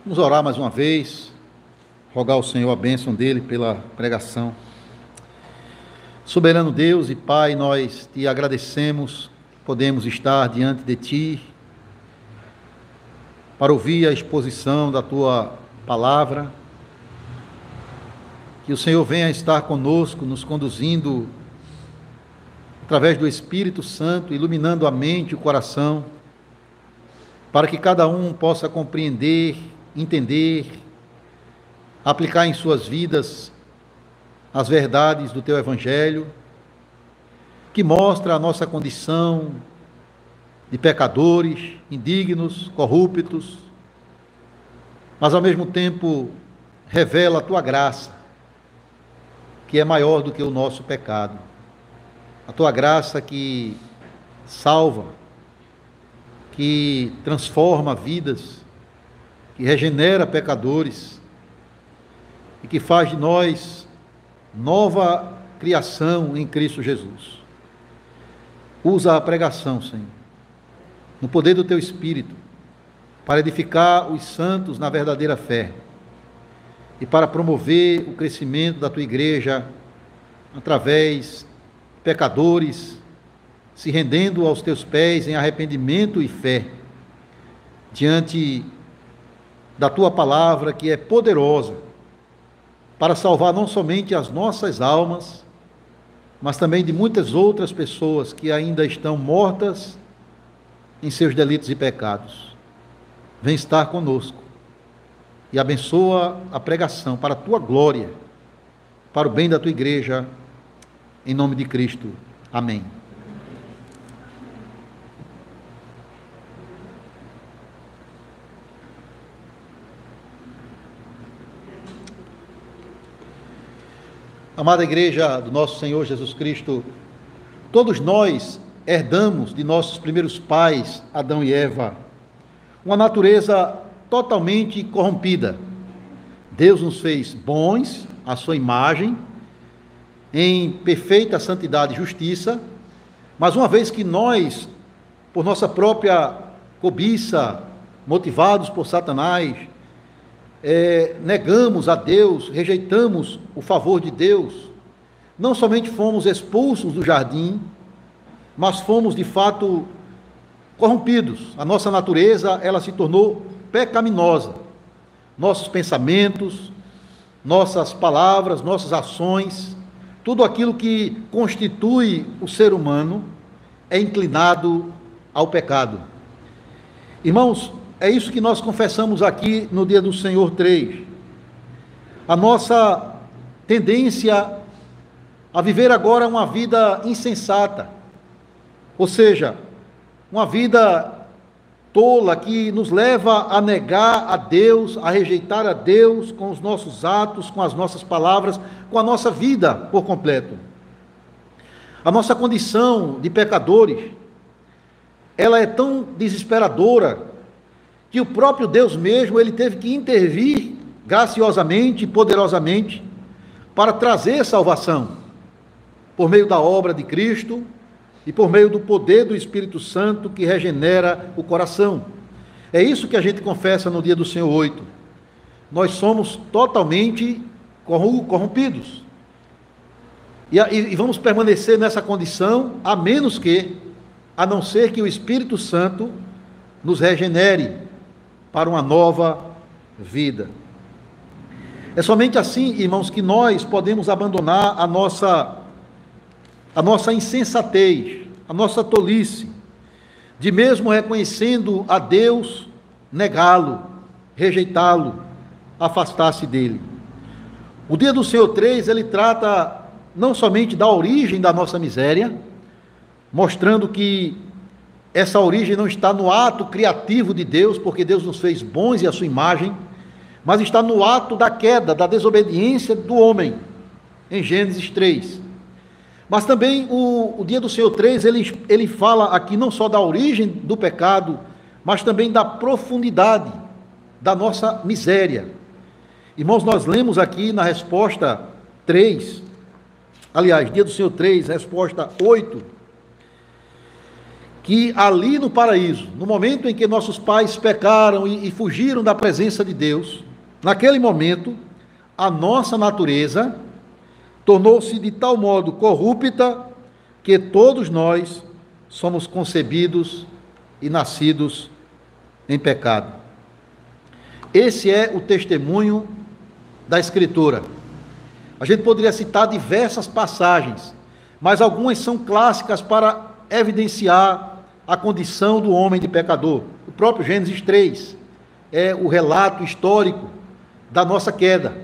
Vamos orar mais uma vez, rogar ao Senhor a bênção dele pela pregação. Soberano Deus e Pai, nós te agradecemos, podemos estar diante de ti para ouvir a exposição da tua palavra. Que o Senhor venha estar conosco, nos conduzindo através do Espírito Santo, iluminando a mente e o coração, para que cada um possa compreender, entender, aplicar em suas vidas as verdades do teu Evangelho, que mostra a nossa condição de pecadores, indignos, corruptos, mas ao mesmo tempo revela a tua graça, que é maior do que o nosso pecado. A tua graça que salva, que transforma vidas, que regenera pecadores e que faz de nós nova criação em Cristo Jesus. Usa a pregação, Senhor, no poder do teu Espírito, para edificar os santos na verdadeira fé e para promover o crescimento da tua igreja através de pecadores se rendendo aos teus pés em arrependimento e fé diante da tua palavra, que é poderosa para salvar não somente as nossas almas, mas também de muitas outras pessoas que ainda estão mortas em seus delitos e pecados. Vem estar conosco e abençoa a pregação para a tua glória, para o bem da tua igreja, em nome de Cristo. Amém. Amada igreja do nosso Senhor Jesus Cristo, todos nós herdamos de nossos primeiros pais, Adão e Eva, uma natureza totalmente corrompida. Deus nos fez bons, à sua imagem, em perfeita santidade e justiça, mas uma vez que nós, por nossa própria cobiça, motivados por Satanás, negamos a Deus, rejeitamos o favor de Deus, não somente fomos expulsos do jardim, mas fomos de fato corrompidos. A nossa natureza, ela se tornou pecaminosa. Nossos pensamentos, nossas palavras, nossas ações, tudo aquilo que constitui o ser humano é inclinado ao pecado. Irmãos, é isso que nós confessamos aqui no Dia do Senhor 3. A nossa tendência a viver agora uma vida insensata, ou seja, uma vida tola que nos leva a negar a Deus, a rejeitar a Deus com os nossos atos, com as nossas palavras, com a nossa vida por completo. A nossa condição de pecadores, ela é tão desesperadora que o próprio Deus mesmo, ele teve que intervir graciosamente e poderosamente para trazer salvação por meio da obra de Cristo e por meio do poder do Espírito Santo que regenera o coração. É isso que a gente confessa no Dia do Senhor 8. Nós somos totalmente corrompidos. E vamos permanecer nessa condição, a não ser que o Espírito Santo nos regenere para uma nova vida. É somente assim, irmãos, que nós podemos abandonar a nossa insensatez, a nossa tolice, de mesmo reconhecendo a Deus, negá-lo, rejeitá-lo, afastar-se dele. O Dia do Senhor 3, ele trata não somente da origem da nossa miséria, mostrando que essa origem não está no ato criativo de Deus, porque Deus nos fez bons e à sua imagem, mas está no ato da queda, da desobediência do homem, em Gênesis 3. Mas também o Dia do Senhor 3, ele fala aqui não só da origem do pecado, mas também da profundidade da nossa miséria. Irmãos, nós lemos aqui na resposta 3, aliás, Dia do Senhor 3, resposta 8, que ali no paraíso, no momento em que nossos pais pecaram e fugiram da presença de Deus, naquele momento, a nossa natureza tornou-se de tal modo corrupta que todos nós somos concebidos e nascidos em pecado. Esse é o testemunho da Escritura. A gente poderia citar diversas passagens, mas algumas são clássicas para evidenciar a condição do homem de pecador. O próprio Gênesis 3 é o relato histórico da nossa queda.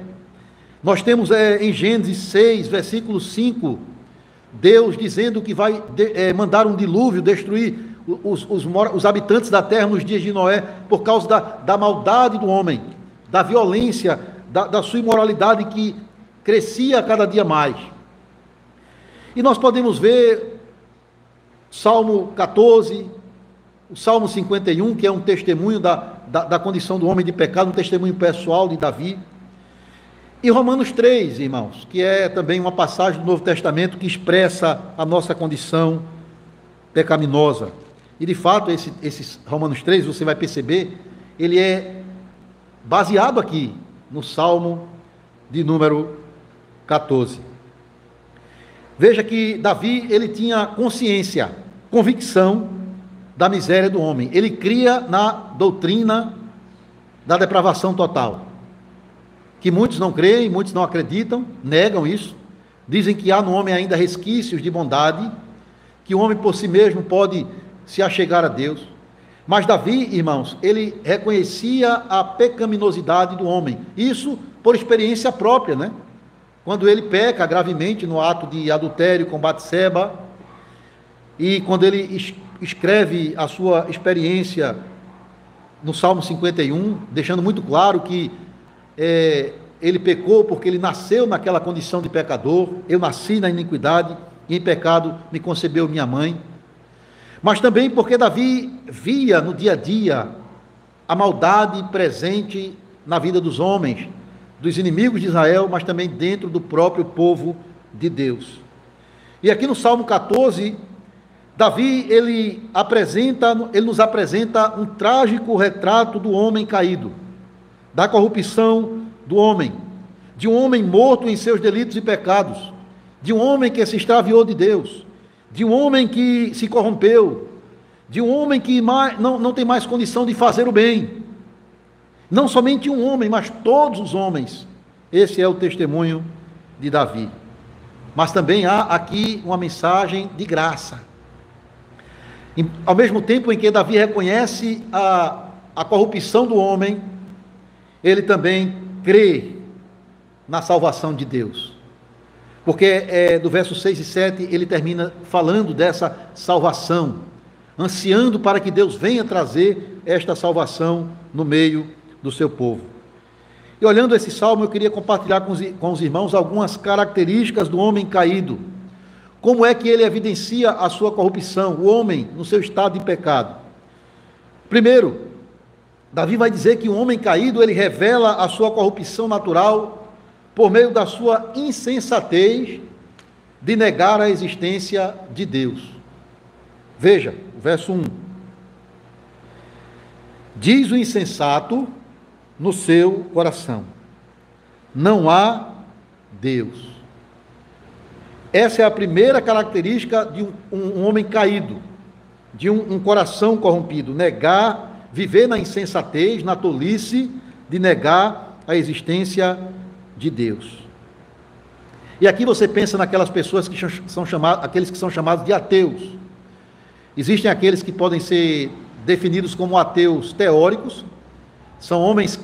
Nós temos em Gênesis 6, versículo 5, Deus dizendo que vai mandar um dilúvio, destruir os habitantes da terra nos dias de Noé, por causa da maldade do homem, da violência, da sua imoralidade que crescia a cada dia mais. E nós podemos ver Salmo 14, o Salmo 51, que é um testemunho da condição do homem de pecado, um testemunho pessoal de Davi. E Romanos 3, irmãos, que é também uma passagem do Novo Testamento que expressa a nossa condição pecaminosa. E de fato, esse Romanos 3, você vai perceber, ele é baseado aqui no Salmo de número 14. Veja que Davi, ele tinha consciência, convicção da miséria do homem. Ele cria na doutrina da depravação total, que muitos não creem, muitos não acreditam, negam isso, dizem que há no homem ainda resquícios de bondade, que o homem por si mesmo pode se achegar a Deus. Mas Davi, irmãos, ele reconhecia a pecaminosidade do homem, isso por experiência própria, né? Quando ele peca gravemente no ato de adultério com Batseba, e quando ele escreve a sua experiência no Salmo 51, deixando muito claro que ele pecou porque ele nasceu naquela condição de pecador, eu nasci na iniquidade, e em pecado me concebeu minha mãe. Mas também porque Davi via no dia a dia a maldade presente na vida dos homens, dos inimigos de Israel, mas também dentro do próprio povo de Deus. E aqui no Salmo 14, Davi, ele nos apresenta um trágico retrato do homem caído, da corrupção do homem, de um homem morto em seus delitos e pecados, de um homem que se extraviou de Deus, de um homem que se corrompeu, de um homem que não tem mais condição de fazer o bem. Não somente um homem, mas todos os homens. Esse é o testemunho de Davi. Mas também há aqui uma mensagem de graça. Ao mesmo tempo em que Davi reconhece a corrupção do homem, ele também crê na salvação de Deus. Porque do verso 6 e 7 ele termina falando dessa salvação, ansiando para que Deus venha trazer esta salvação no meio do seu povo. E olhando esse salmo, eu queria compartilhar com os irmãos algumas características do homem caído. Como é que ele evidencia a sua corrupção, o homem no seu estado de pecado? Primeiro, Davi vai dizer que o homem caído, ele revela a sua corrupção natural por meio da sua insensatez de negar a existência de Deus. Veja, o verso 1. Diz o insensato no seu coração: não há Deus. Essa é a primeira característica de um homem caído, de um coração corrompido, viver na insensatez, na tolice de negar a existência de Deus. E aqui você pensa naquelas pessoas que são chamadas, aqueles que são chamados de ateus. Existem aqueles que podem ser definidos como ateus teóricos, são homens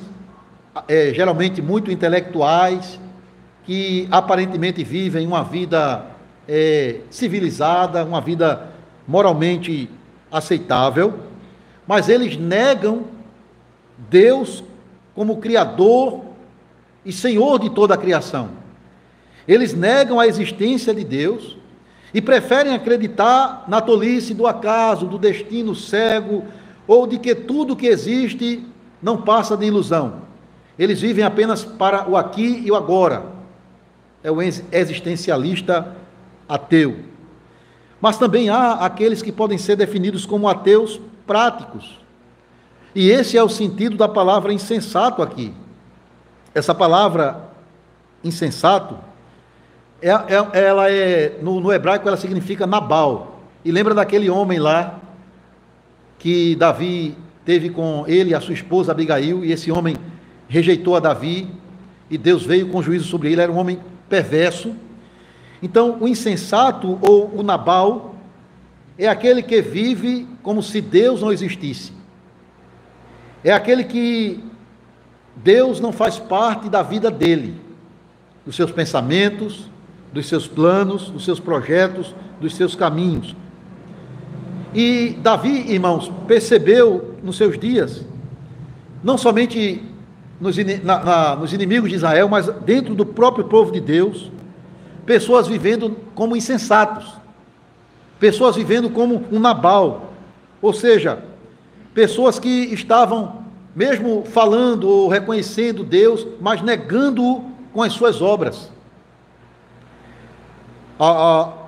geralmente muito intelectuais, que aparentemente vivem uma vida civilizada, uma vida moralmente aceitável, mas eles negam Deus como Criador e Senhor de toda a criação. Eles negam a existência de Deus e preferem acreditar na tolice do acaso, do destino cego, ou de que tudo que existe não passa de ilusão. Eles vivem apenas para o aqui e o agora. É o existencialista ateu. Mas também há aqueles que podem ser definidos como ateus práticos. E esse é o sentido da palavra insensato aqui. Essa palavra insensato, no hebraico ela significa Nabal. E lembra daquele homem lá que Davi teve com ele, a sua esposa Abigail, e esse homem rejeitou a Davi, e Deus veio com juízo sobre ele, era um homem perverso. Então, o insensato ou o Nabal é aquele que vive como se Deus não existisse. É aquele que Deus não faz parte da vida dele, dos seus pensamentos, dos seus planos, dos seus projetos, dos seus caminhos. E Davi, irmãos, percebeu nos seus dias, não somente nos inimigos de Israel, mas dentro do próprio povo de Deus, pessoas vivendo como insensatos, pessoas vivendo como um Nabal, ou seja, pessoas que estavam mesmo falando ou reconhecendo Deus, mas negando-o com as suas obras.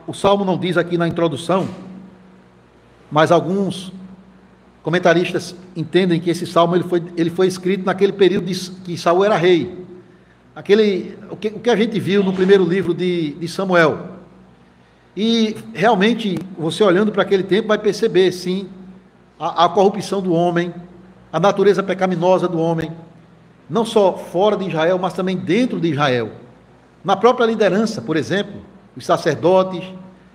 O Salmo não diz aqui na introdução, mas alguns comentaristas entendem que esse Salmo ele foi escrito naquele período que Saul era rei. O que a gente viu no primeiro livro de Samuel. E realmente, você olhando para aquele tempo, vai perceber, sim, a corrupção do homem, a natureza pecaminosa do homem, não só fora de Israel, mas também dentro de Israel. Na própria liderança, por exemplo, os sacerdotes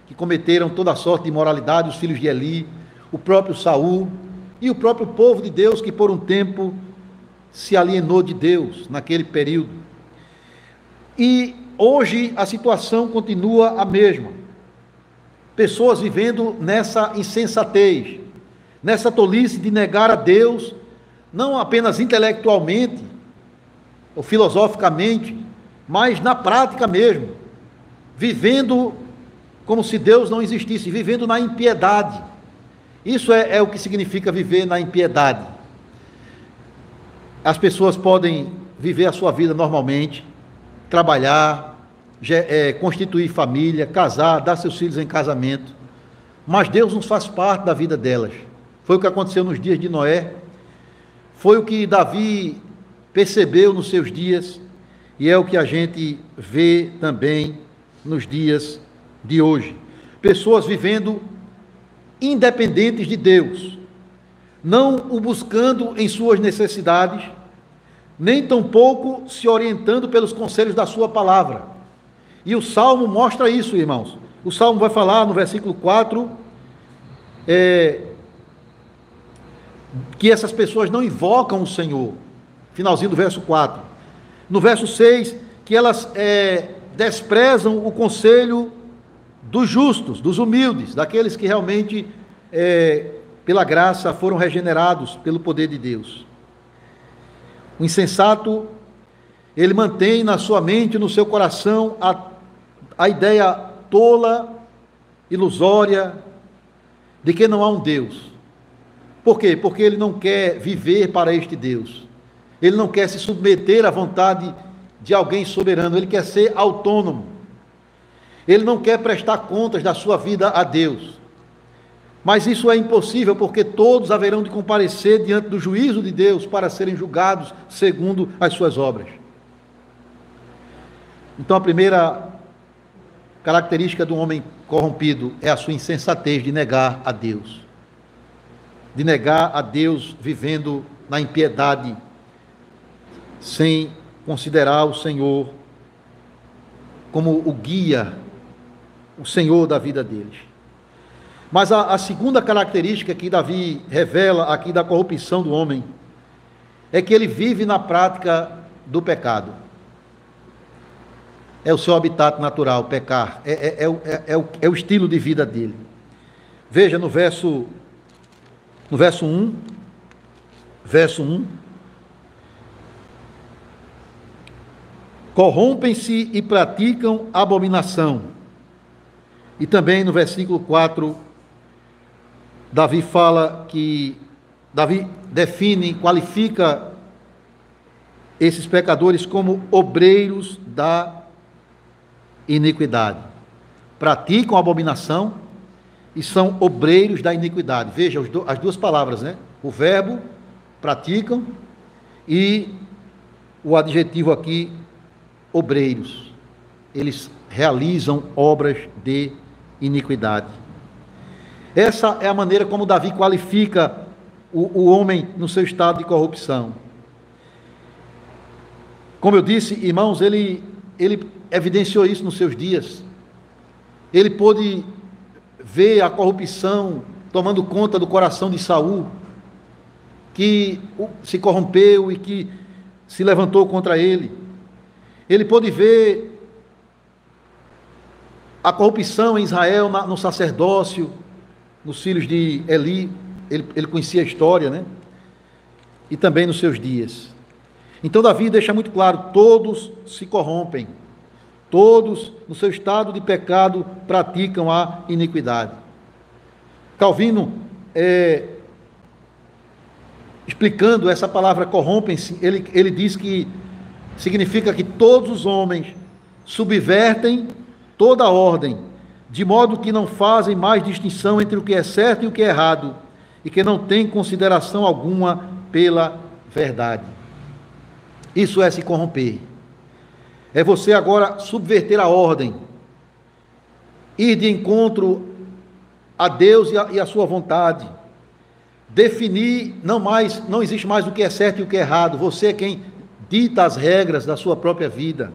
que cometeram toda sorte de imoralidade, os filhos de Eli, o próprio Saul e o próprio povo de Deus que por um tempo se alienou de Deus naquele período. E hoje a situação continua a mesma. Pessoas vivendo nessa insensatez, nessa tolice de negar a Deus, não apenas intelectualmente ou filosoficamente, mas na prática mesmo, vivendo como se Deus não existisse, vivendo na impiedade. Isso é o que significa viver na impiedade. As pessoas podem viver a sua vida normalmente, trabalhar, constituir família, casar, dar seus filhos em casamento, mas Deus não faz parte da vida delas. Foi o que aconteceu nos dias de Noé, foi o que Davi percebeu nos seus dias, e é o que a gente vê também nos dias de hoje. Pessoas vivendo independentes de Deus, não o buscando em suas necessidades, nem tampouco se orientando pelos conselhos da sua palavra. E o Salmo mostra isso, irmãos. O Salmo vai falar no versículo 4, que essas pessoas não invocam o Senhor, finalzinho do verso 4. No verso 6, que elas desprezam o conselho dos justos, dos humildes, daqueles que realmente, pela graça, foram regenerados pelo poder de Deus. O insensato, ele mantém na sua mente, no seu coração, a ideia tola, ilusória, de que não há um Deus. Por quê? Porque ele não quer viver para este Deus. Ele não quer se submeter à vontade de alguém soberano. Ele quer ser autônomo. Ele não quer prestar contas da sua vida a Deus. Mas isso é impossível, porque todos haverão de comparecer diante do juízo de Deus para serem julgados segundo as suas obras. Então, a primeira característica do homem corrompido é a sua insensatez de negar a Deus. De negar a Deus vivendo na impiedade, sem considerar o Senhor como o guia, o Senhor da vida deles. Mas a segunda característica que Davi revela aqui da corrupção do homem é que ele vive na prática do pecado. É o seu habitat natural, pecar. É o estilo de vida dele. Veja no verso 1. Verso 1. Corrompem-se e praticam abominação. E também no versículo 4, Davi define, qualifica esses pecadores como obreiros da iniquidade. Praticam abominação e são obreiros da iniquidade. Veja as duas palavras, né? O verbo, praticam, e o adjetivo aqui, obreiros. Eles realizam obras de iniquidade. Essa é a maneira como Davi qualifica o homem no seu estado de corrupção. Como eu disse, irmãos, ele evidenciou isso nos seus dias. Ele pôde ver a corrupção tomando conta do coração de Saul, que se corrompeu e que se levantou contra ele. Ele pôde ver a corrupção em Israel, no sacerdócio, nos filhos de Eli. Ele conhecia a história, né? E também nos seus dias. Então Davi deixa muito claro: todos se corrompem, todos no seu estado de pecado praticam a iniquidade. Calvino, explicando essa palavra corrompem-se, ele diz que significa que todos os homens subvertem toda a ordem, de modo que não fazem mais distinção entre o que é certo e o que é errado, e que não têm consideração alguma pela verdade. Isso é se corromper. É você agora subverter a ordem, ir de encontro a Deus e a sua vontade, definir, não existe mais o que é certo e o que é errado, você é quem dita as regras da sua própria vida.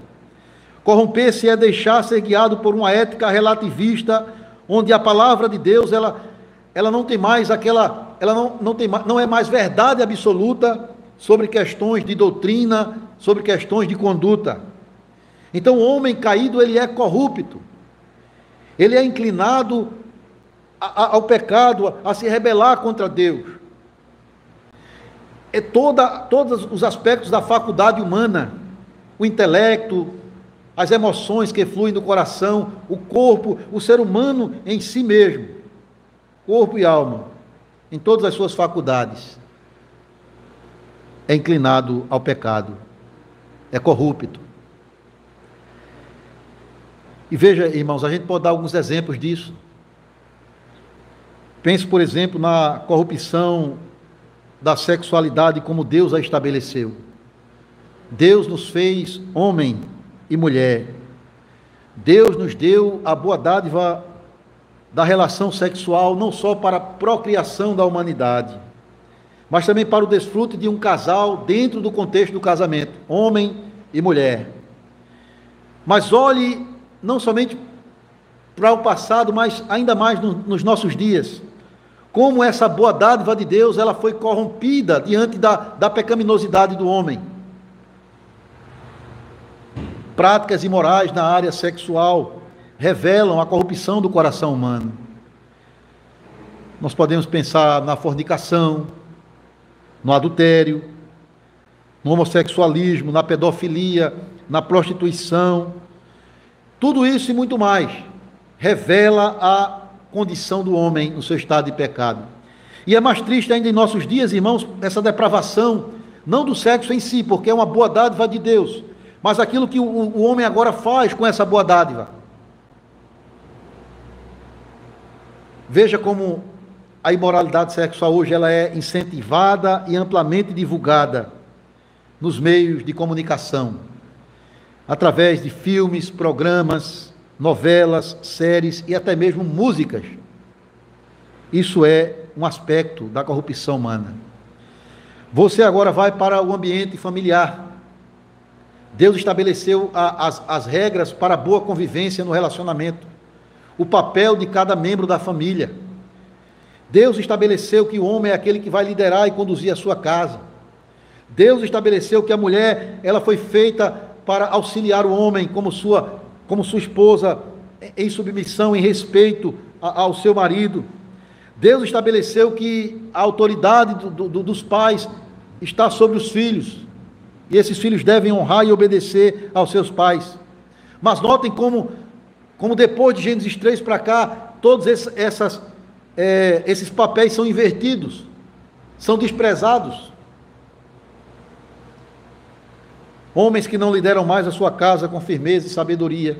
Corromper-se é deixar ser guiado por uma ética relativista, onde a palavra de Deus, ela não tem mais aquela, não é mais verdade absoluta sobre questões de doutrina, sobre questões de conduta. Então o homem caído, ele é corrupto, ele é inclinado ao pecado, a se rebelar contra Deus. É todos os aspectos da faculdade humana, o intelecto, as emoções que fluem do coração, o corpo, o ser humano em si mesmo, corpo e alma, em todas as suas faculdades, é inclinado ao pecado, é corrupto. E veja, irmãos, a gente pode dar alguns exemplos disso. Pense, por exemplo, na corrupção da sexualidade como Deus a estabeleceu. Deus nos fez homem e mulher. Deus nos deu a boa dádiva da relação sexual, não só para a procriação da humanidade, mas também para o desfrute de um casal dentro do contexto do casamento, homem e mulher. Mas olhe não somente para o passado, mas ainda mais nos nossos dias, como essa boa dádiva de Deus, ela foi corrompida diante da pecaminosidade do homem. Práticas imorais na área sexual revelam a corrupção do coração humano. Nós podemos pensar na fornicação, no adultério, no homossexualismo, na pedofilia, na prostituição. Tudo isso e muito mais revela a condição do homem no seu estado de pecado. E é mais triste ainda em nossos dias, irmãos, essa depravação, não do sexo em si, porque é uma boa dádiva de Deus, mas aquilo que o homem agora faz com essa boa dádiva. Veja como a imoralidade sexual hoje ela é incentivada e amplamente divulgada nos meios de comunicação, através de filmes, programas, novelas, séries e até mesmo músicas. Isso é um aspecto da corrupção humana. Você agora vai para o ambiente familiar. Deus estabeleceu as regras para a boa convivência no relacionamento, o papel de cada membro da família. Deus estabeleceu que o homem é aquele que vai liderar e conduzir a sua casa. Deus estabeleceu que a mulher, ela foi feita para auxiliar o homem como sua esposa, em submissão, em respeito ao seu marido. Deus estabeleceu que a autoridade dos pais está sobre os filhos, e esses filhos devem honrar e obedecer aos seus pais. Mas notem como depois de Gênesis 3 para cá, todos esses papéis são invertidos, são desprezados. Homens que não lideram mais a sua casa com firmeza e sabedoria.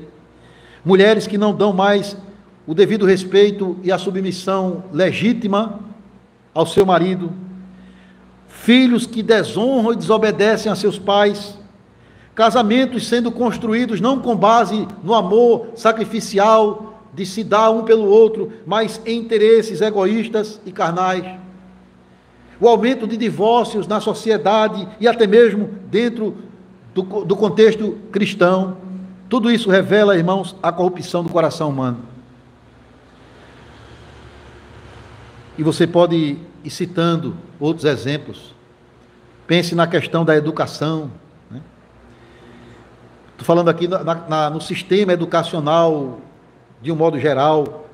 Mulheres que não dão mais o devido respeito e a submissão legítima ao seu marido, filhos que desonram e desobedecem a seus pais, casamentos sendo construídos não com base no amor sacrificial de se dar um pelo outro, mas em interesses egoístas e carnais. O aumento de divórcios na sociedade e até mesmo dentro do contexto cristão, tudo isso revela, irmãos, a corrupção do coração humano. E você pode ir citando outros exemplos. Pense na questão da educação. Estou falando aqui no sistema educacional, de um modo geral.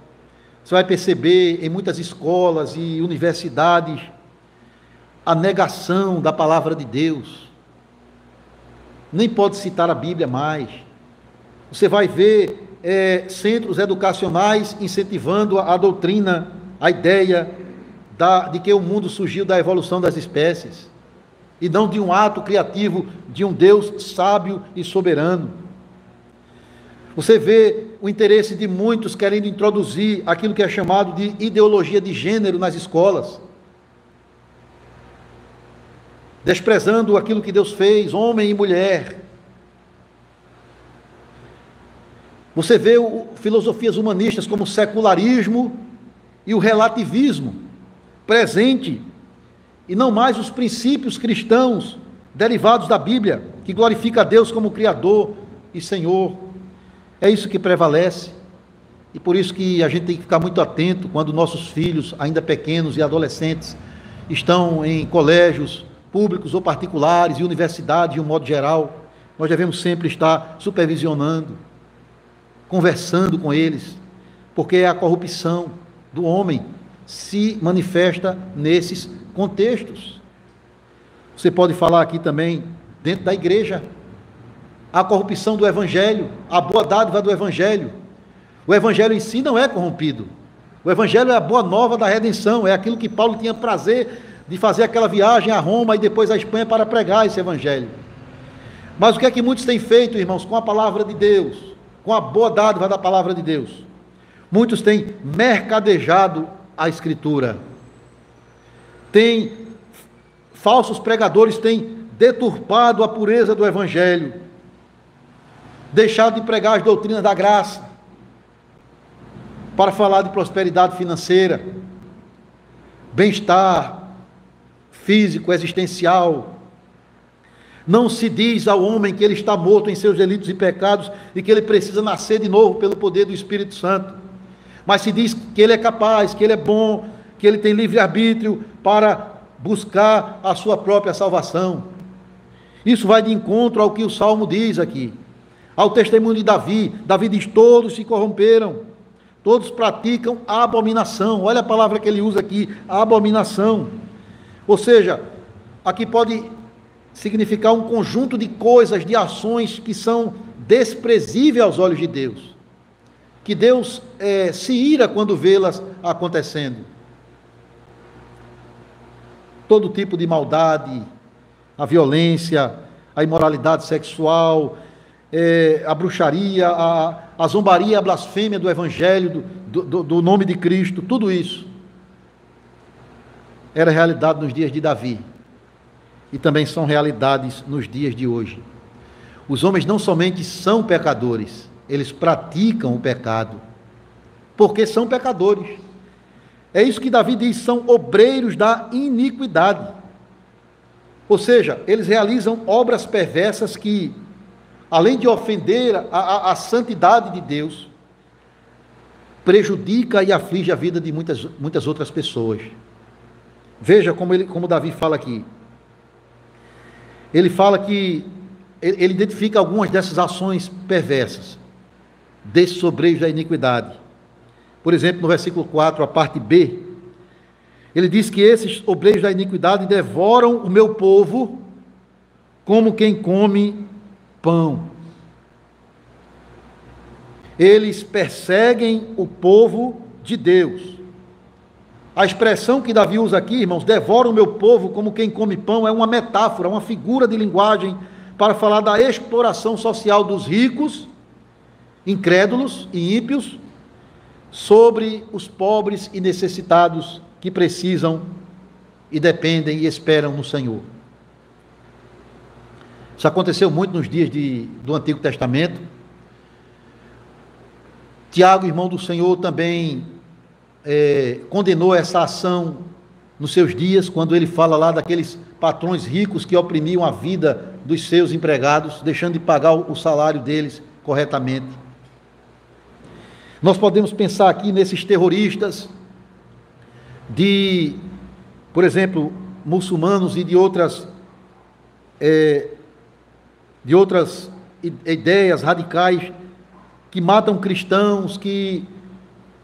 Você vai perceber em muitas escolas e universidades a negação da palavra de Deus. Nem pode citar a Bíblia mais. Você vai ver centros educacionais incentivando a doutrina, a ideia de que o mundo surgiu da evolução das espécies, e não de um ato criativo de um Deus sábio e soberano. Você vê o interesse de muitos querendo introduzir aquilo que é chamado de ideologia de gênero nas escolas, desprezando aquilo que Deus fez, homem e mulher. Você vê filosofias humanistas como o secularismo e o relativismo presente, e não mais os princípios cristãos derivados da Bíblia, que glorifica a Deus como Criador e Senhor. É isso que prevalece, e por isso que a gente tem que ficar muito atento quando nossos filhos, ainda pequenos e adolescentes, estão em colégios públicos ou particulares e universidades de um modo geral. Nós devemos sempre estar supervisionando, conversando com eles, porque a corrupção do homem se manifesta nesses contextos. Você pode falar aqui também, dentro da igreja, a corrupção do Evangelho, a boa dádiva do Evangelho. O Evangelho em si não é corrompido. O Evangelho é a boa nova da redenção, é aquilo que Paulo tinha prazer de fazer aquela viagem a Roma e depois à Espanha para pregar esse Evangelho. Mas o que é que muitos têm feito, irmãos, com a palavra de Deus, com a boa dádiva da palavra de Deus? Muitos têm mercadejado a Escritura. Falsos pregadores têm deturpado a pureza do Evangelho, deixado de pregar as doutrinas da graça, para falar de prosperidade financeira, bem-estar físico, existencial. Não se diz ao homem que ele está morto em seus delitos e pecados e que ele precisa nascer de novo pelo poder do Espírito Santo, mas se diz que ele é capaz, que ele é bom, que ele tem livre-arbítrio para buscar a sua própria salvação. Isso vai de encontro ao que o Salmo diz aqui, ao testemunho de Davi. Davi diz: todos se corromperam, todos praticam a abominação. Olha a palavra que ele usa aqui, a abominação. Ou seja, aqui pode significar um conjunto de coisas, de ações que são desprezíveis aos olhos de Deus, que Deus se ira quando vê-las acontecendo. Todo tipo de maldade, a violência, a imoralidade sexual, a bruxaria, a zombaria, a blasfêmia do Evangelho, do nome de Cristo, tudo isso era realidade nos dias de Davi, e também são realidades nos dias de hoje. Os homens não somente são pecadores, eles praticam o pecado, porque são pecadores. É isso que Davi diz: são obreiros da iniquidade. Ou seja, eles realizam obras perversas que, além de ofender a santidade de Deus, prejudica e aflige a vida de muitas outras pessoas. Veja como Davi fala aqui. Ele fala que ele identifica algumas dessas ações perversas, desses obreiros da iniquidade. Por exemplo, no versículo 4, a parte B, ele diz que esses obreiros da iniquidade devoram o meu povo como quem come pão. Eles perseguem o povo de Deus. A expressão que Davi usa aqui, irmãos, devora o meu povo como quem come pão, é uma metáfora, uma figura de linguagem para falar da exploração social dos ricos, incrédulos e ímpios, sobre os pobres e necessitados que precisam e dependem e esperam no Senhor. Isso aconteceu muito nos dias do Antigo Testamento. Tiago, irmão do Senhor, também condenou essa ação nos seus dias, quando ele fala lá daqueles patrões ricos que oprimiam a vida dos seus empregados, deixando de pagar o salário deles corretamente. Nós podemos pensar aqui nesses terroristas por exemplo, muçulmanos e de outras ideias radicais que matam cristãos, que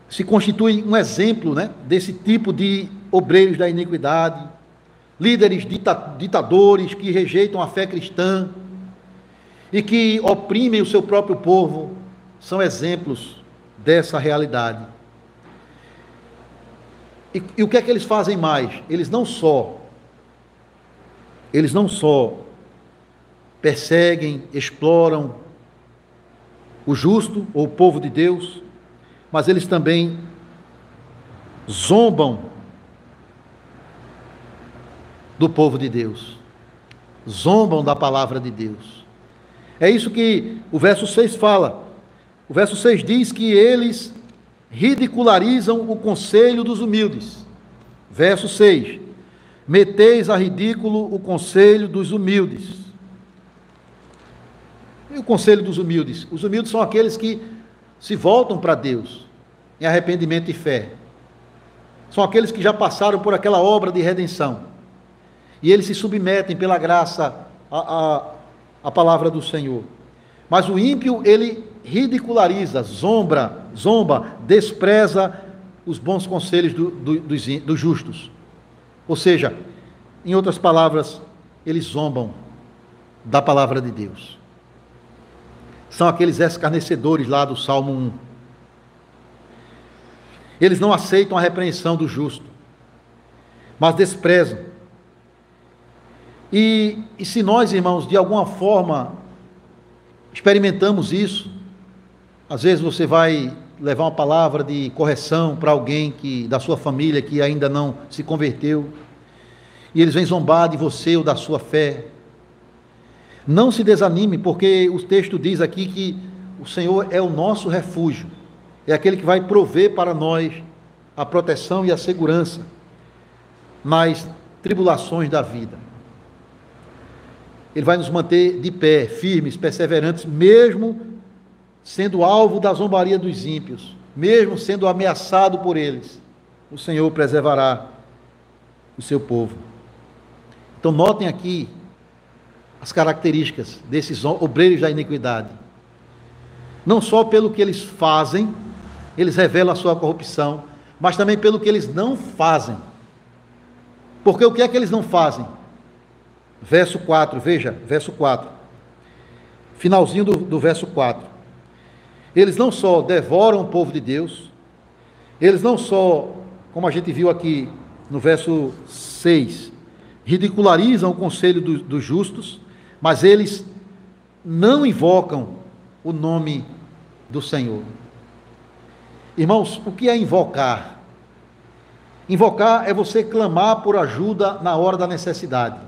se constituem um exemplo, né, desse tipo de obreiros da iniquidade, líderes ditadores que rejeitam a fé cristã e que oprimem o seu próprio povo, são exemplos dessa realidade. E o que é que eles fazem mais? Eles não só perseguem, exploram o justo ou o povo de Deus, mas eles também zombam do povo de Deus, zombam da palavra de Deus. É isso que o verso 6 fala. O verso 6 diz que eles ridicularizam o conselho dos humildes. Verso 6: meteis a ridículo o conselho dos humildes. E o conselho dos humildes? Os humildes são aqueles que se voltam para Deus em arrependimento e fé. São aqueles que já passaram por aquela obra de redenção. E eles se submetem pela graça à palavra do Senhor. Mas o ímpio, ele ridiculariza, zomba, despreza os bons conselhos dos justos. Ou seja, em outras palavras, eles zombam da palavra de Deus. São aqueles escarnecedores lá do Salmo 1. Eles não aceitam a repreensão do justo, mas desprezam. E se nós, irmãos, de alguma forma experimentamos isso, às vezes você vai levar uma palavra de correção para alguém da sua família que ainda não se converteu, e eles vêm zombar de você ou da sua fé. Não se desanime, porque o texto diz aqui que o Senhor é o nosso refúgio, é aquele que vai prover para nós a proteção e a segurança nas tribulações da vida. Ele vai nos manter de pé, firmes, perseverantes, mesmo sendo alvo da zombaria dos ímpios, mesmo sendo ameaçado por eles. O Senhor preservará o seu povo. Então notem aqui as características desses obreiros da iniquidade. Não só pelo que eles fazem, eles revelam a sua corrupção, mas também pelo que eles não fazem. Porque o que é que eles não fazem? Verso 4, veja, verso 4. Finalzinho do verso 4. Eles não só devoram o povo de Deus, eles não só, como a gente viu aqui no verso 6, ridicularizam o conselho dos justos, mas eles não invocam o nome do Senhor. Irmãos, o que é invocar? Invocar é você clamar por ajuda na hora da necessidade.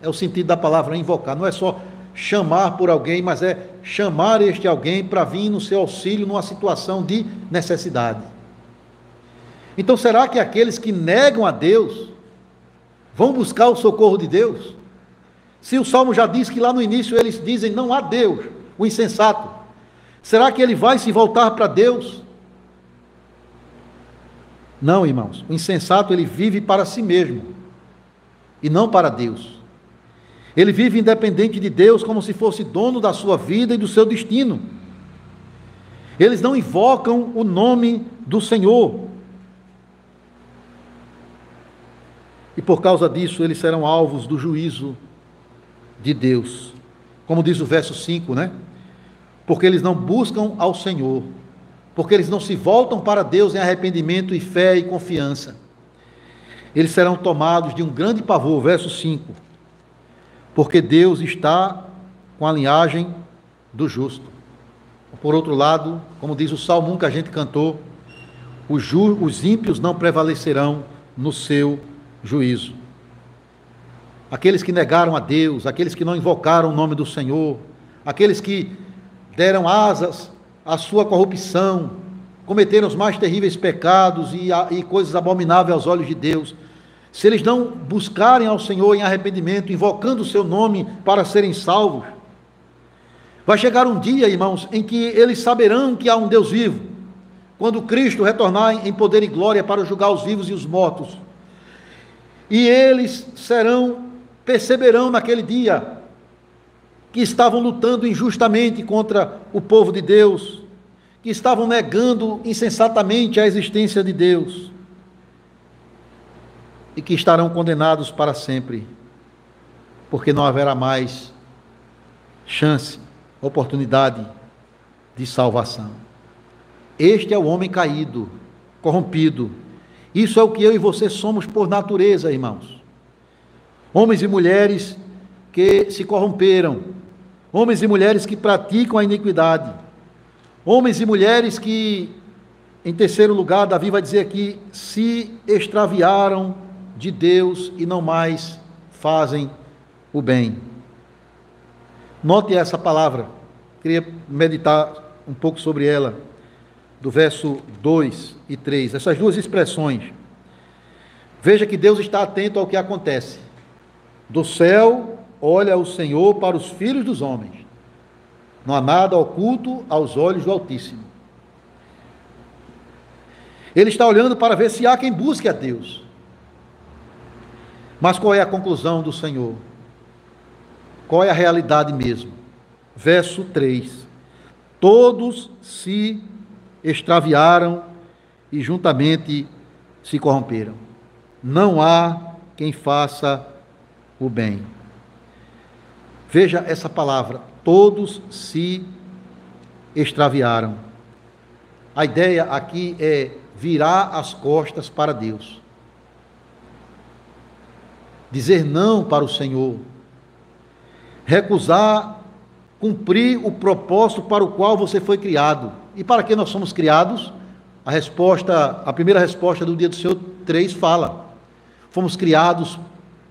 É o sentido da palavra invocar. Não é só chamar por alguém, mas é chamar este alguém para vir no seu auxílio numa situação de necessidade. Então, será que aqueles que negam a Deus vão buscar o socorro de Deus? Se o Salmo já diz que lá no início eles dizem não há Deus, o insensato, será que ele vai se voltar para Deus? Não, irmãos, o insensato ele vive para si mesmo e não para Deus. Ele vive independente de Deus, como se fosse dono da sua vida e do seu destino. Eles não invocam o nome do Senhor. E por causa disso, eles serão alvos do juízo de Deus. Como diz o verso 5, né? Porque eles não buscam ao Senhor. Porque eles não se voltam para Deus em arrependimento e fé e confiança. Eles serão tomados de um grande pavor, verso 5. Porque Deus está com a linhagem do justo. Por outro lado, como diz o Salmo 1 que a gente cantou, os ímpios não prevalecerão no seu juízo. Aqueles que negaram a Deus, aqueles que não invocaram o nome do Senhor, aqueles que deram asas à sua corrupção, cometeram os mais terríveis pecados e coisas abomináveis aos olhos de Deus, se eles não buscarem ao Senhor em arrependimento, invocando o seu nome para serem salvos, vai chegar um dia, irmãos, em que eles saberão que há um Deus vivo, quando Cristo retornar em poder e glória para julgar os vivos e os mortos. E eles perceberão naquele dia que estavam lutando injustamente contra o povo de Deus, que estavam negando insensatamente a existência de Deus, e que estarão condenados para sempre, porque não haverá mais chance, oportunidade de salvação. Este é o homem caído, corrompido. Isso é o que eu e você somos por natureza, irmãos. Homens e mulheres que se corromperam, homens e mulheres que praticam a iniquidade, homens e mulheres que, em terceiro lugar, Davi vai dizer aqui, se extraviaram de Deus e não mais fazem o bem. Note essa palavra, queria meditar um pouco sobre ela, do verso 2 e 3, essas duas expressões. Veja que Deus está atento ao que acontece. Do céu olha o Senhor para os filhos dos homens, não há nada oculto aos olhos do Altíssimo. Ele está olhando para ver se há quem busque a Deus. Mas qual é a conclusão do Senhor? Qual é a realidade mesmo? Verso 3: todos se extraviaram e juntamente se corromperam. Não há quem faça o bem. Veja essa palavra, todos se extraviaram. A ideia aqui é virar as costas para Deus. Dizer não para o Senhor, recusar cumprir o propósito para o qual você foi criado. E para que nós somos criados? A primeira resposta do Dia do Senhor 3 fala: fomos criados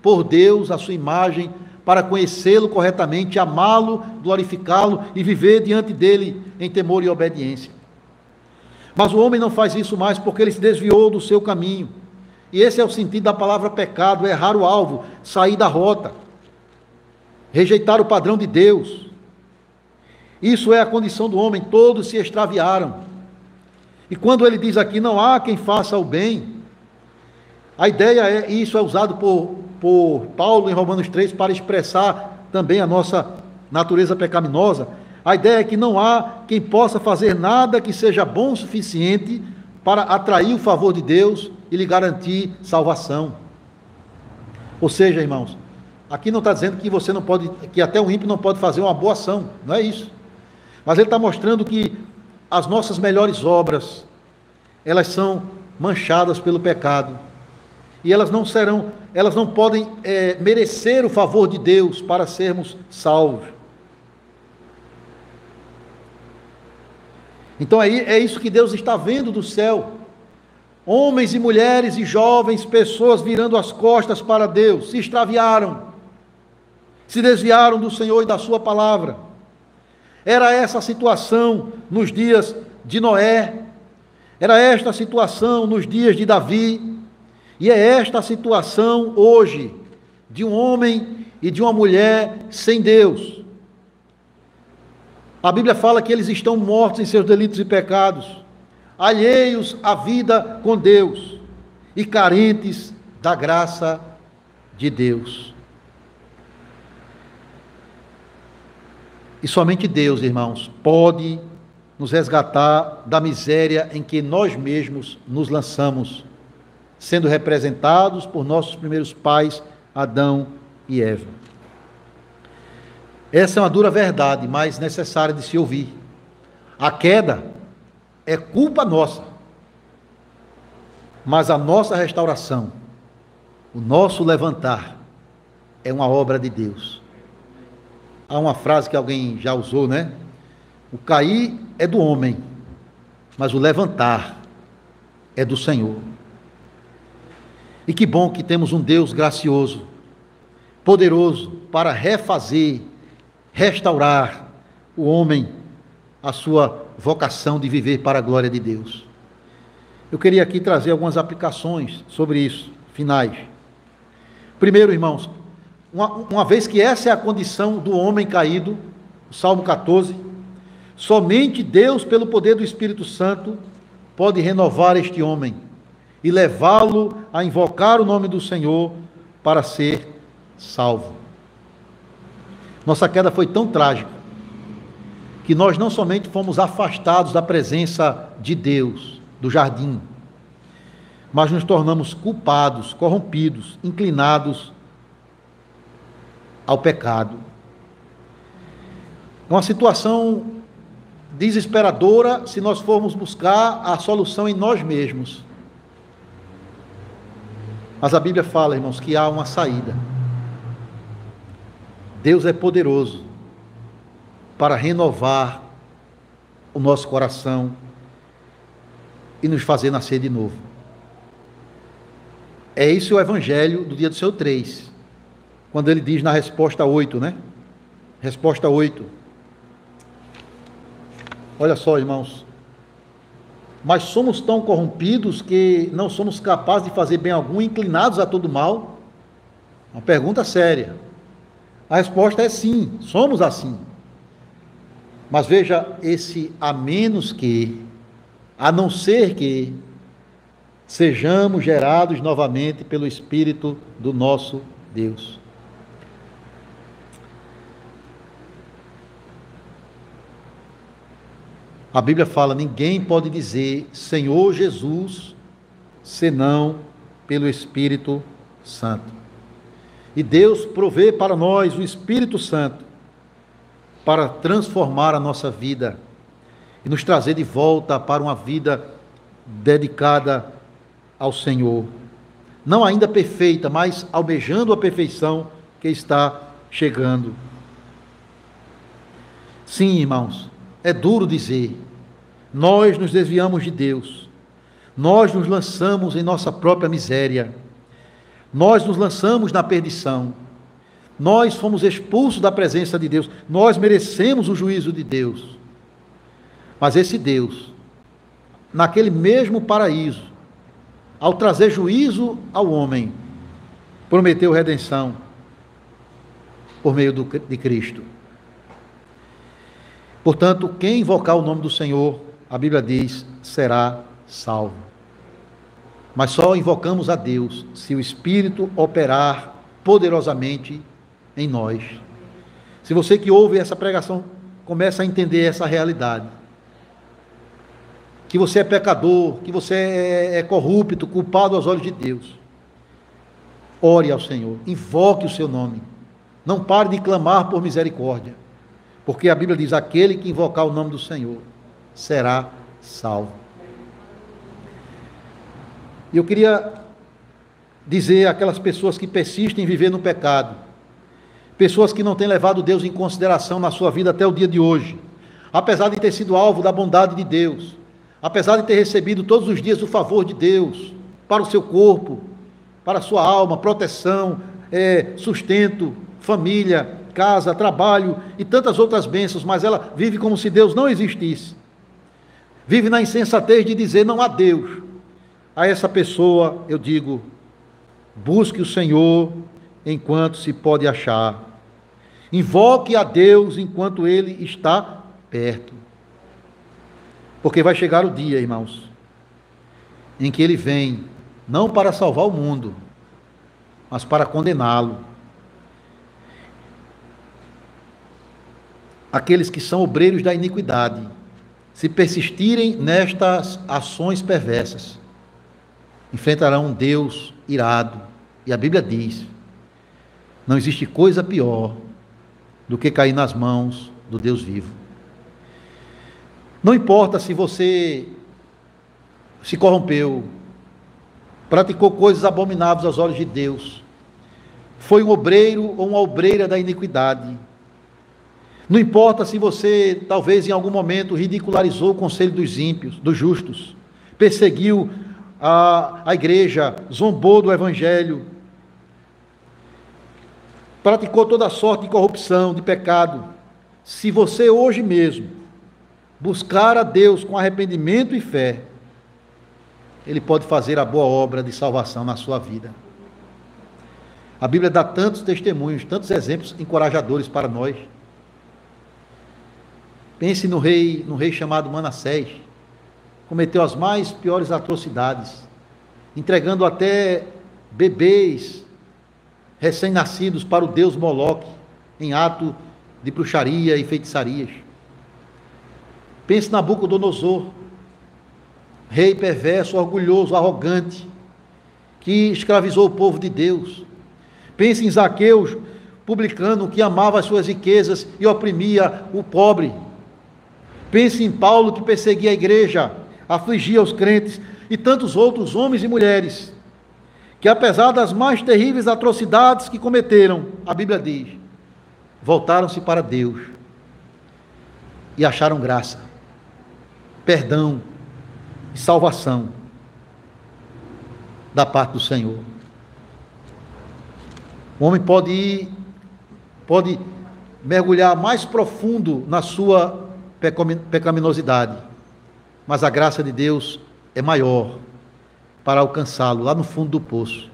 por Deus, a sua imagem, para conhecê-lo corretamente, amá-lo, glorificá-lo e viver diante dele em temor e obediência. Mas o homem não faz isso mais porque ele se desviou do seu caminho. E esse é o sentido da palavra pecado: errar o alvo, sair da rota, rejeitar o padrão de Deus. Isso é a condição do homem, todos se extraviaram. E quando ele diz aqui, não há quem faça o bem, a ideia é, e isso é usado por Paulo em Romanos 3 para expressar também a nossa natureza pecaminosa, a ideia é que não há quem possa fazer nada que seja bom o suficiente para atrair o favor de Deus e lhe garantir salvação. Ou seja, irmãos, aqui não está dizendo que você não pode, que até um ímpio não pode fazer uma boa ação, não é isso. Mas ele está mostrando que as nossas melhores obras, elas são manchadas pelo pecado, e elas não podem merecer o favor de Deus para sermos salvos. Então é isso que Deus está vendo do céu: homens e mulheres e jovens, pessoas virando as costas para Deus, se extraviaram, se desviaram do Senhor e da sua palavra. Era essa a situação nos dias de Noé, era esta a situação nos dias de Davi, e é esta a situação hoje de um homem e de uma mulher sem Deus. A Bíblia fala que eles estão mortos em seus delitos e pecados, alheios à vida com Deus e carentes da graça de Deus. E somente Deus, irmãos, pode nos resgatar da miséria em que nós mesmos nos lançamos, sendo representados por nossos primeiros pais, Adão e Eva. Essa é uma dura verdade, mas necessária de se ouvir. A queda é culpa nossa, mas a nossa restauração, o nosso levantar, é uma obra de Deus. Há uma frase que alguém já usou, né? O cair é do homem, mas o levantar é do Senhor. E que bom que temos um Deus gracioso, poderoso para refazer, restaurar o homem, a sua vocação de viver para a glória de Deus. Eu queria aqui trazer algumas aplicações sobre isso, finais. Primeiro, irmãos, uma vez que essa é a condição do homem caído, o Salmo 14, somente Deus, pelo poder do Espírito Santo, pode renovar este homem e levá-lo a invocar o nome do Senhor para ser salvo. Nossa queda foi tão trágica que nós não somente fomos afastados da presença de Deus, do jardim, mas nos tornamos culpados, corrompidos, inclinados ao pecado. É uma situação desesperadora se nós formos buscar a solução em nós mesmos. Mas a Bíblia fala, irmãos, que há uma saída. Deus é poderoso para renovar o nosso coração e nos fazer nascer de novo. É isso o Evangelho do dia do seu 3, quando ele diz na resposta 8, né? Resposta 8. Olha só, irmãos. Mas somos tão corrompidos que não somos capazes de fazer bem algum, inclinados a todo mal? Uma pergunta séria. A resposta é sim, somos assim. Mas veja esse a menos que, a não ser que sejamos gerados novamente pelo Espírito do nosso Deus. A Bíblia fala, ninguém pode dizer Senhor Jesus, senão pelo Espírito Santo. E Deus provê para nós o Espírito Santo para transformar a nossa vida e nos trazer de volta para uma vida dedicada ao Senhor. Não ainda perfeita, mas almejando a perfeição que está chegando. Sim, irmãos, é duro dizer, nós nos desviamos de Deus, nós nos lançamos em nossa própria miséria, nós nos lançamos na perdição, nós fomos expulsos da presença de Deus, nós merecemos o juízo de Deus. Mas esse Deus, naquele mesmo paraíso, ao trazer juízo ao homem, prometeu redenção por meio de Cristo. Portanto, quem invocar o nome do Senhor, a Bíblia diz, será salvo. Mas só invocamos a Deus se o Espírito operar poderosamente em nós. Se você que ouve essa pregação começa a entender essa realidade, que você é pecador, que você é corrupto, culpado aos olhos de Deus, ore ao Senhor, invoque o seu nome, não pare de clamar por misericórdia, porque a Bíblia diz, aquele que invocar o nome do Senhor será salvo. E eu queria dizer àquelas pessoas que persistem em viver no pecado, pessoas que não têm levado Deus em consideração na sua vida até o dia de hoje, apesar de ter sido alvo da bondade de Deus, apesar de ter recebido todos os dias o favor de Deus para o seu corpo, para a sua alma, proteção, sustento, família, casa, trabalho e tantas outras bênçãos, mas ela vive como se Deus não existisse. Vive na insensatez de dizer não há Deus. A essa pessoa eu digo, busque o Senhor enquanto se pode achar. Invoque a Deus enquanto Ele está perto. Porque vai chegar o dia, irmãos, em que Ele vem, não para salvar o mundo, mas para condená-lo. Aqueles que são obreiros da iniquidade, se persistirem nestas ações perversas, enfrentarão um Deus irado. E a Bíblia diz, não existe coisa pior do que cair nas mãos do Deus vivo. Não importa se você se corrompeu, praticou coisas abomináveis aos olhos de Deus, foi um obreiro ou uma obreira da iniquidade. Não importa se você, talvez em algum momento, ridicularizou o conselho dos ímpios, dos justos, perseguiu a igreja, zombou do evangelho, praticou toda sorte de corrupção, de pecado. Se você hoje mesmo buscar a Deus com arrependimento e fé, Ele pode fazer a boa obra de salvação na sua vida. A Bíblia dá tantos testemunhos, tantos exemplos encorajadores para nós. Pense no rei chamado Manassés, cometeu as mais piores atrocidades, entregando até bebês recém-nascidos para o deus Moloque, em ato de bruxaria e feitiçarias. Pense em Nabucodonosor, rei perverso, orgulhoso, arrogante, que escravizou o povo de Deus. Pense em Zaqueu, publicano, que amava as suas riquezas e oprimia o pobre. Pense em Paulo, que perseguia a igreja, afligia os crentes, e tantos outros homens e mulheres, que apesar das mais terríveis atrocidades que cometeram, a Bíblia diz, voltaram-se para Deus e acharam graça, perdão e salvação da parte do Senhor. O homem pode mergulhar mais profundo na sua pecaminosidade, mas a graça de Deus é maior para alcançá-lo lá no fundo do poço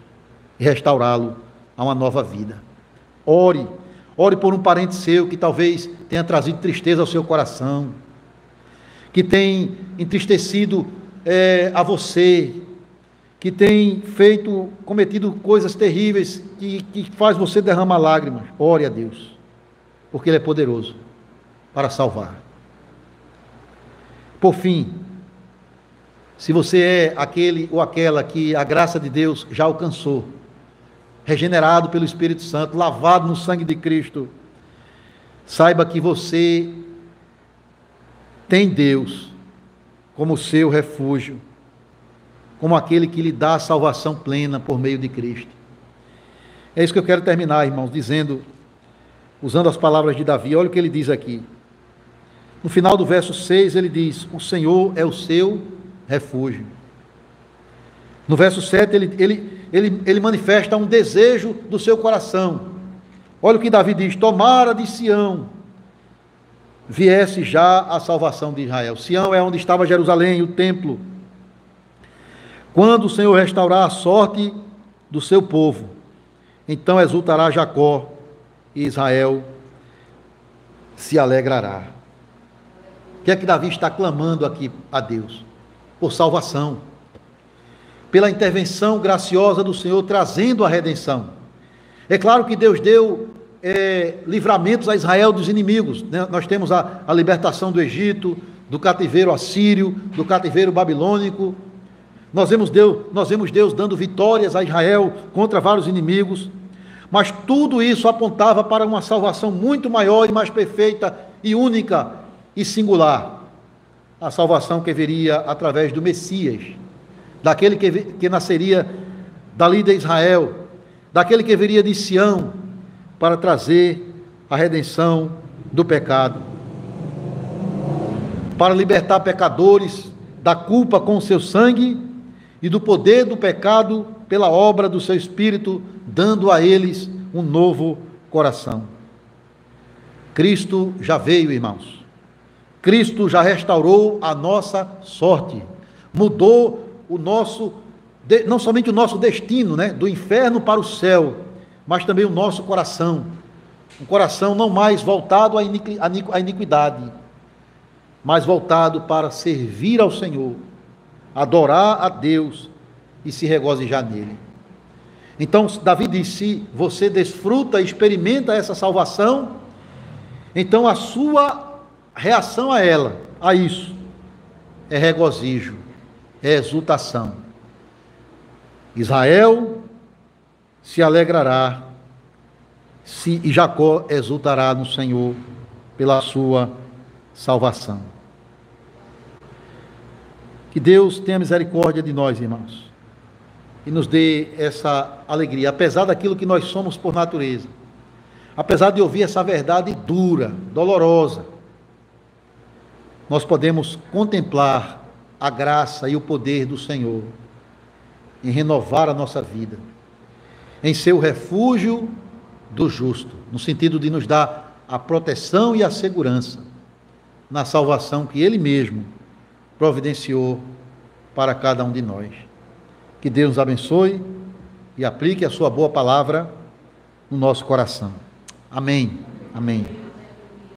e restaurá-lo a uma nova vida. Ore por um parente seu que talvez tenha trazido tristeza ao seu coração, que tem entristecido a você, que tem cometido coisas terríveis que faz você derramar lágrimas. Ore a Deus, porque Ele é poderoso para salvar. Por fim, se você é aquele ou aquela que a graça de Deus já alcançou, regenerado pelo Espírito Santo, lavado no sangue de Cristo, saiba que você tem Deus como seu refúgio, como aquele que lhe dá a salvação plena por meio de Cristo. É isso que eu quero terminar, irmãos, usando as palavras de Davi. Olha o que ele diz aqui. No final do verso 6, ele diz: o Senhor é o seu refúgio. No verso 7, ele manifesta um desejo do seu coração. Olha o que Davi diz: tomara de Sião viesse já a salvação de Israel. Sião é onde estava Jerusalém, o templo. Quando o Senhor restaurar a sorte do seu povo, então exultará Jacó e Israel se alegrará. O que é que Davi está clamando aqui a Deus? Por salvação, pela intervenção graciosa do Senhor, trazendo a redenção. É claro que Deus deu livramentos a Israel dos inimigos, né? Nós temos a libertação do Egito, do cativeiro assírio, do cativeiro babilônico. Nós vemos Deus dando vitórias a Israel contra vários inimigos, mas tudo isso apontava para uma salvação muito maior e mais perfeita e única e singular. A salvação que viria através do Messias, daquele que nasceria dali de Israel, daquele que viria de Sião, para trazer a redenção do pecado, para libertar pecadores da culpa com o seu sangue e do poder do pecado pela obra do seu Espírito, dando a eles um novo coração. Cristo já veio, irmãos. Cristo já restaurou a nossa sorte, mudou não somente o nosso destino, né, do inferno para o céu, mas também o nosso coração, um coração não mais voltado à iniquidade, mas voltado para servir ao Senhor, adorar a Deus e se regozijar nele. Então Davi disse: se você desfruta e experimenta essa salvação, então a sua reação a isso, é regozijo, é exultação. Israel se alegrará, e Jacó exultará no Senhor pela sua salvação. Que Deus tenha misericórdia de nós, irmãos, e nos dê essa alegria, apesar daquilo que nós somos por natureza, apesar de ouvir essa verdade dura, dolorosa, nós podemos contemplar a graça e o poder do Senhor em renovar a nossa vida, em ser o refúgio do justo, no sentido de nos dar a proteção e a segurança na salvação que Ele mesmo providenciou para cada um de nós. Que Deus nos abençoe e aplique a sua boa palavra no nosso coração. Amém. Amém.